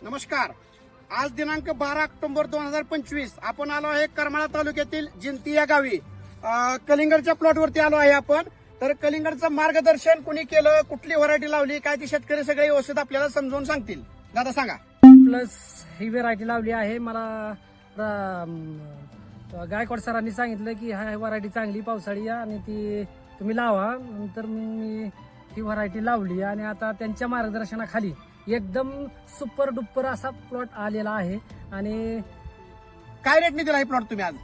नमस्कार. आज दिनांक 12 ऑक्टोबर 2025 आपण आलो आहे करमाळा तालुक्यातील जिंती या गावी. कलिंगडच्या प्लॉटवरती आलो आहे आपण. तर कलिंगडचं मार्गदर्शन कुणी केलं, कुठली व्हरायटी लावली, काय ती शेतकरी सगळे व्यवस्थित आपल्याला समजावून सांगतील. दादा सांगा. प्लस ही व्हरायटी लावली आहे. मला गायकवाड सरांनी सांगितलं की हा व्हरायटी चांगली पावसाळी आहे आणि ती तुम्ही लावा. नंतर मी ही व्हरायटी लावली आणि आता त्यांच्या मार्गदर्शनाखाली एकदम सुपर डुपर असा प्लॉट आलेला आहे. आणि काय रेटने दिला हे प्लॉट तुम्ही आज?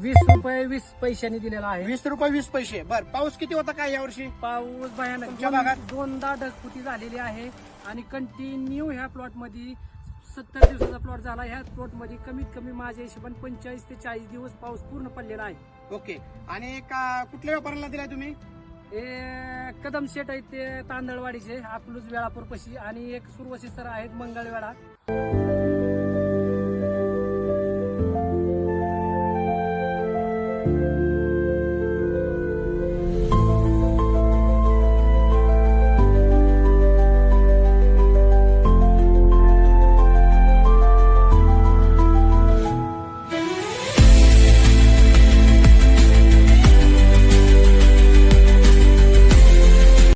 20 रुपये 20 पैशांनी दिलेला आहे. 20 रुपये 20 पैसे. बर, पाऊस किती होता काय यावर्षी? पाऊस भयानक. तुमच्या भागात? दोनदा ढगफुटी झालेली आहे आणि कंटिन्यू ह्या प्लॉट मध्ये 70 दिवसाचा प्लॉट झाला. ह्या प्लॉट मध्ये कमीत कमी माझ्या हिशोबाने 45 ते 40 दिवस पाऊस पूर्ण पडलेला आहे. ओके. आणि कुठल्या व्यापाऱ्याला दिलाय तुम्ही? हे कदम शेट आहेत ते तांदळवाडीचे, अकलूज वेळापूर पशी, आणि एक सुरवशी सर आहेत मंगळवेढा.